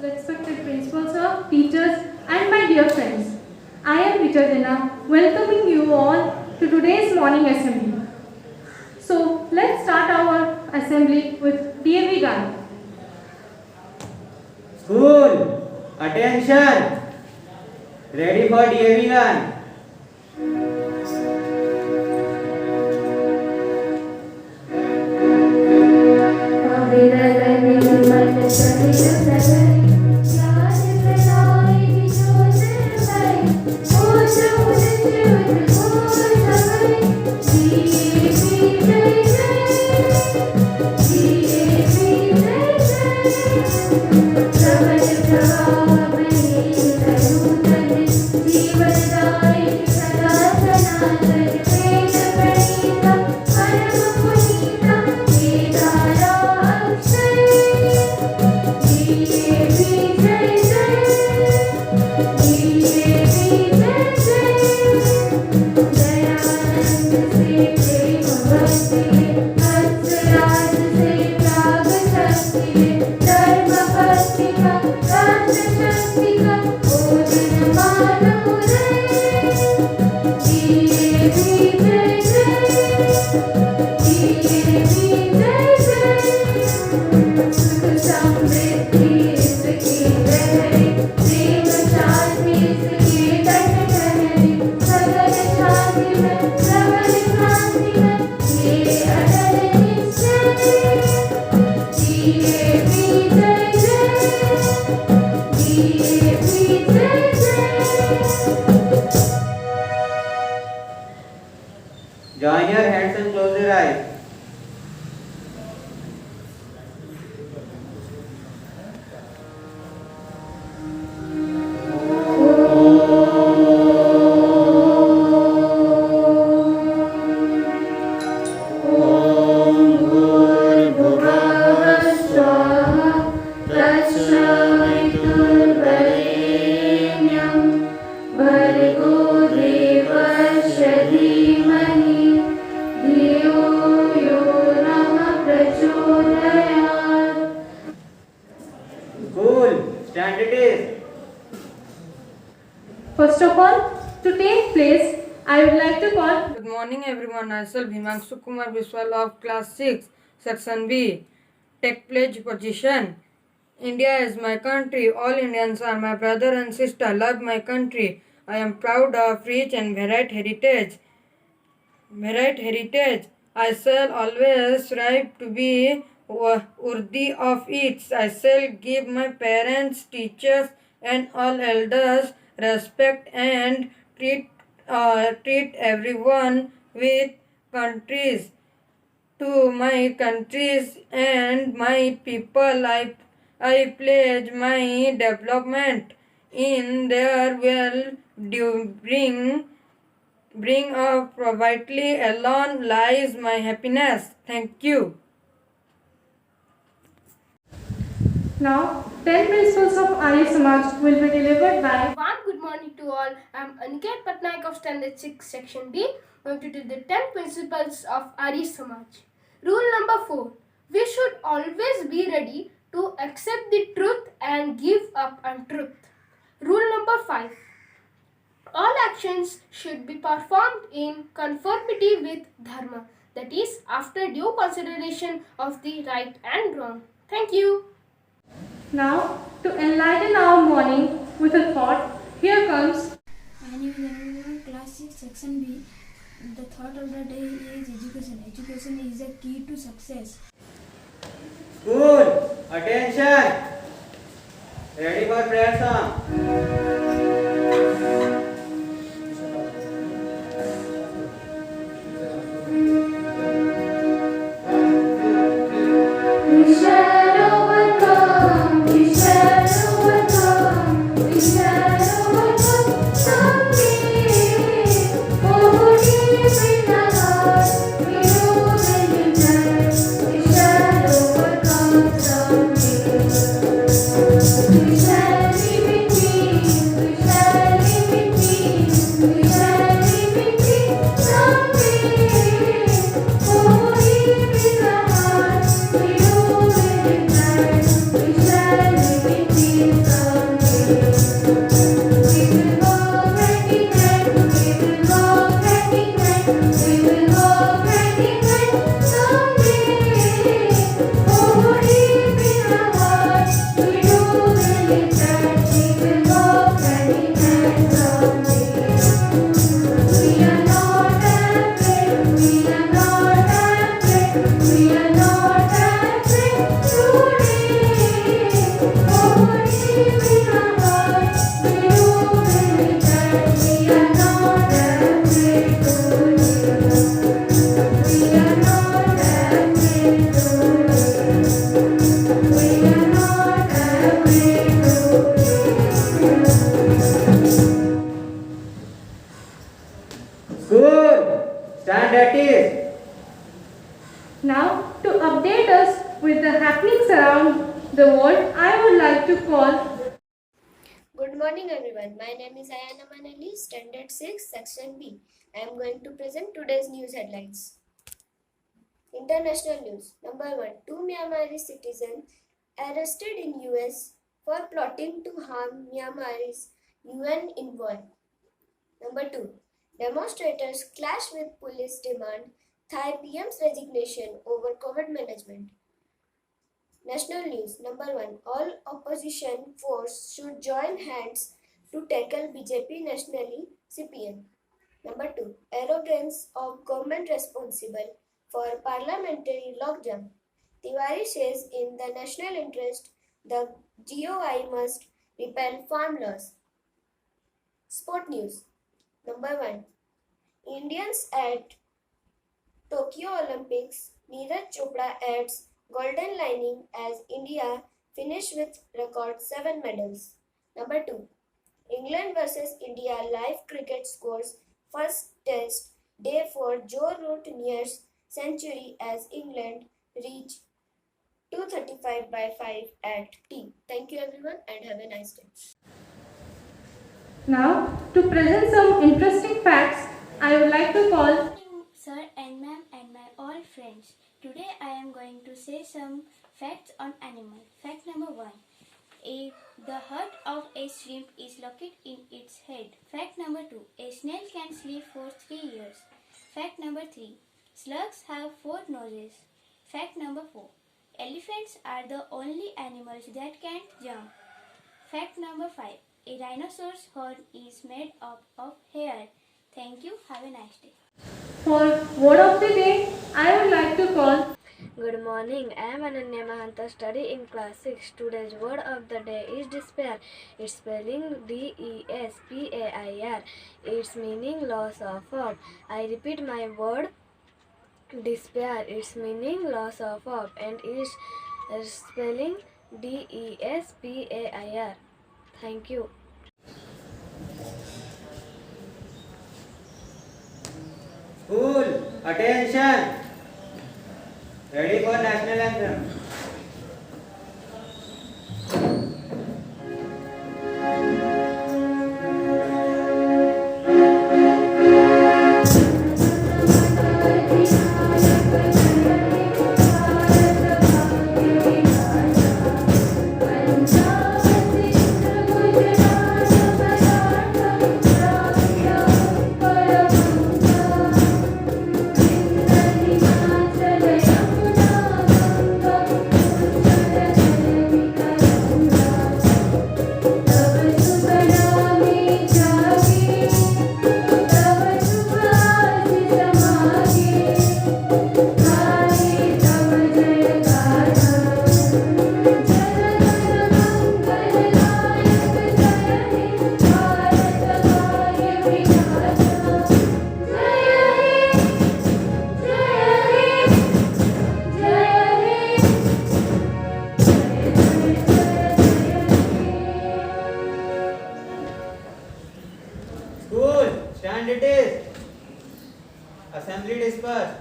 respected principal sir, teachers, and my dear friends. I am Vichardana, welcoming you all to today's morning assembly. So let's start our assembly with DAV Gan. School, attention! Ready for DAV gun. Join your hands and close your eyes. Cool, stand it is. First of all, to take place, I would like to call Good morning everyone. Myself Himanshu Kumar Biswal of class 6, section B. Take pledge position. India is my country. All Indians are my brother and sister. Love my country. I am proud of rich and varied heritage. I shall always strive to be worthy of it. I shall give my parents, teachers, and all elders respect and treat everyone with countries. To my countries and my people, I pledge my development. In their will do bring up vitally alone lies my happiness. Thank you. now 10 principles of Arya Samaj will be delivered by One good morning to all. I am Aniket Patnaik of Standard 6 Section B, going to do the 10 principles of Arya Samaj. Rule number 4. We should always be ready to accept the truth and give up untruth. Rule number 5. All actions should be performed in conformity with Dharma, that is, after due consideration of the right and wrong. Thank you. Now, to enlighten our morning with a thought, here comes My name is Anurag, class 6, section B. The thought of the day is education. Education is the key to success. School, attention! Ready for prayer song. We shall overcome, we shall overcome, we shall overcome someday. Oh, deep in our hearts, we know that we shall overcome someday. We shall be victorious. happenings around the world, I would like to call. Good morning everyone. My name is Ayana Manali, Standard 6, Section B. I am going to present today's news headlines. International news. Number 1. Two Myanmar citizens arrested in US for plotting to harm Myanmar's UN envoy. Number 2. Demonstrators clash with police demand Thai PM's resignation over COVID management. National news. Number 1. All opposition force should join hands to tackle BJP nationally CPM. Number 2. Arrogance of government responsible for parliamentary logjam. Tiwari says in the national interest the GOI must repeal farm laws. Sport news. Number 1. Indians at Tokyo Olympics. Neeraj Chopra adds golden lining as India finished with record 7 medals. Number 2. England vs India live cricket scores first test day for Joe Root nears century as England reach 235 by 5 at tea. Thank you everyone and have a nice day. Now, to present some interesting facts, I would like to call. Good morning, sir and ma'am and my all friends. Today I am going to say some facts on animal. Fact number 1. The heart of a shrimp is located in its head. Fact number 2. A snail can sleep for 3 years. Fact number 3. Slugs have 4 noses. Fact number 4. Elephants are the only animals that can't jump. Fact number 5. A rhinoceros horn is made up of hair. Thank you. Have a nice day. For word of the day, I would like to call. Good morning. I am Ananya Mahanta, study in class 6. Today's word of the day is despair. Its spelling DESPAIR. Its meaning loss of hope. I repeat my word despair. Its meaning loss of hope and its spelling DESPAIR. Thank you. School, attention! Ready for national anthem.